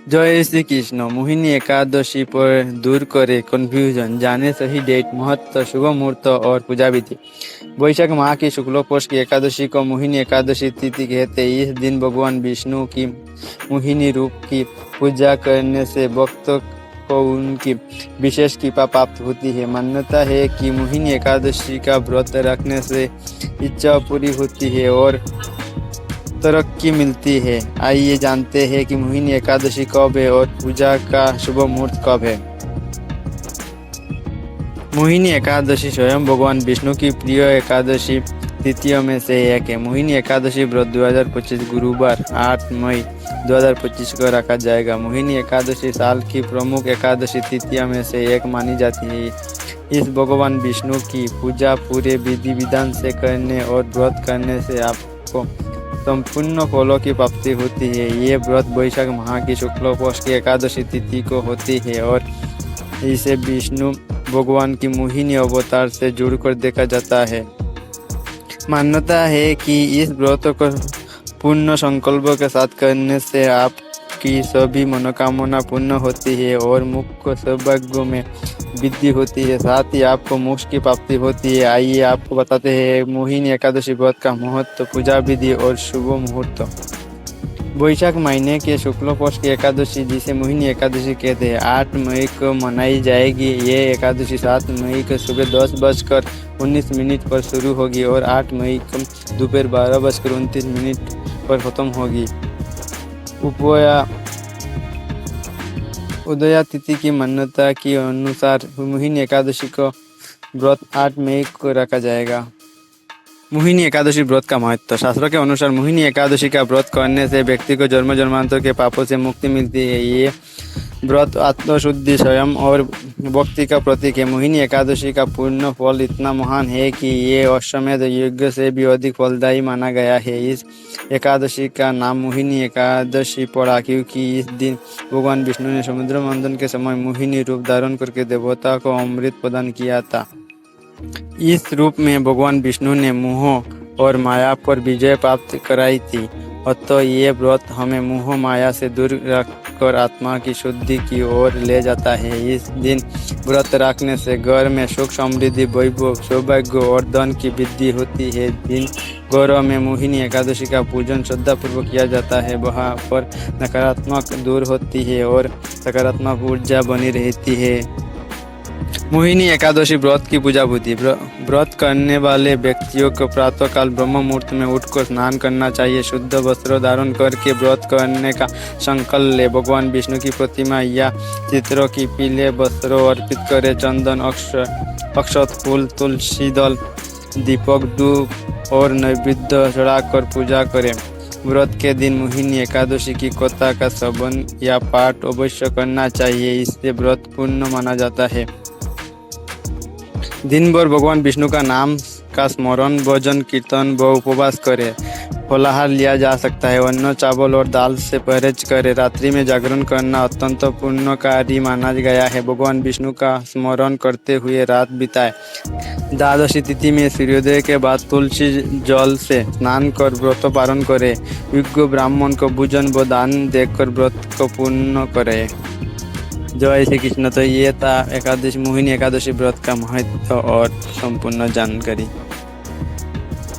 जय श्री कृष्ण। मोहिनी एकादशी पर दूर करे कन्फ्यूजन, जाने सही डेट, महत्व, शुभ मुहूर्त और पूजा विधि। वैशाख माह की शुक्ल पक्ष की एकादशी को मोहिनी एकादशी तिथि कहते हैं। इस दिन भगवान विष्णु की मोहिनी रूप की पूजा करने से भक्तों को उनकी विशेष कृपा प्राप्त होती है। मान्यता है कि मोहिनी एकादशी का व्रत रखने से इच्छा पूरी होती है और तरक्की मिलती है। आइए जानते हैं कि मोहिनी एकादशी कब है और पूजा का शुभ मुहूर्त कब है। मोहिनी एकादशी स्वयं भगवान विष्णु की प्रिय एकादशी तिथियों में से एक है। मोहिनी एकादशी व्रत 2025 गुरुवार 8 मई 2025 को रखा जाएगा। मोहिनी एकादशी साल की प्रमुख एकादशी तिथियों में से एक मानी जाती है। इस भगवान विष्णु की पूजा पूरे विधि विधान से करने और व्रत करने से आपको संपूर्ण फलों की प्राप्ति होती है। ये व्रत वैशाख माह की शुक्ल पक्ष की एकादशी तिथि को होती है और इसे विष्णु भगवान की मोहिनी अवतार से जुड़कर देखा जाता है। मान्यता है कि इस व्रत को पूर्ण संकल्प के साथ करने से आपकी सभी मनोकामना पूर्ण होती है और मुख्य सौभाग्य में वृद्धि होती है। साथ ही आपको मोक्ष की प्राप्ति होती है। आइए आपको बताते हैं मोहिनी एकादशी व्रत का महत्व, पूजा विधि और शुभ मुहूर्त। वैशाख महीने के शुक्ल पक्ष की एकादशी, जिसे मोहिनी एकादशी कहते हैं, 8 मई को मनाई जाएगी। ये एकादशी 7 मई को सुबह 10:19 पर शुरू होगी और 8 मई को दोपहर 12:29 पर खत्म होगी। उदया तिथि की मान्यता के अनुसार मोहिनी एकादशी को व्रत 8 मई को रखा जाएगा। मोहिनी एकादशी व्रत का महत्व। शास्त्रों के अनुसार मोहिनी एकादशी का व्रत करने से व्यक्ति को जन्म जन्मांतर के पापों से मुक्ति मिलती है। ये व्रत आत्मशुद्धि, स्वयं और भक्ति का प्रतीक है। मोहिनी एकादशी का पूर्ण फल इतना महान है कि ये अश्वमेध यज्ञ से भी अधिक फलदायी माना गया है। इस एकादशी का नाम मोहिनी एकादशी पड़ा क्योंकि इस दिन भगवान विष्णु ने समुद्र मंथन के समय मोहिनी रूप धारण करके देवता को अमृत प्रदान किया था। इस रूप में भगवान विष्णु ने मोह और माया पर विजय प्राप्त कराई थी। अतः ये व्रत हमें मोह माया से दूर रखकर आत्मा की शुद्धि की ओर ले जाता है। इस दिन व्रत रखने से घर में सुख, समृद्धि, वैभव, सौभाग्य और धन की वृद्धि होती है। जिन घरों में मोहिनी एकादशी का पूजन श्रद्धापूर्वक किया जाता है, वहाँ पर नकारात्मक दूर होती है और सकारात्मक ऊर्जा बनी रहती है। मोहिनी एकादशी व्रत की पूजा विधि। व्रत करने वाले व्यक्तियों को प्रातःकाल ब्रह्म मुहूर्त में उठकर स्नान करना चाहिए। शुद्ध वस्त्र धारण करके व्रत करने का संकल्प ले। भगवान विष्णु की प्रतिमा या चित्रों की पीले वस्त्रों अर्पित करें। चंदन, अक्षत, फूल, तुलसी दल, दीपक, धूप और नैवेद्य चढ़ाकर पूजा करें। व्रत के दिन मोहिनी एकादशी की कथा का श्रवण या पाठ अवश्य करना चाहिए। इससे व्रत पूर्ण माना जाता है। दिन भर भगवान विष्णु का नाम का स्मरण, भजन, कीर्तन व उपवास करें। फलाहार लिया जा सकता है। अन्न, चावल और दाल से परहेज करें। रात्रि में जागरण करना अत्यंत पुण्यकारी माना गया है। भगवान विष्णु का स्मरण करते हुए रात बिताएं। द्वादशी तिथि में सूर्योदय के बाद तुलसी जल से स्नान कर व्रत पालन करें। योग्य ब्राह्मण को भोजन व दान देकर व्रत को पूर्ण करें। जय श्री कृष्ण। तो ये था मोहिनी एकादशी व्रत का महत्व और संपूर्ण जानकारी।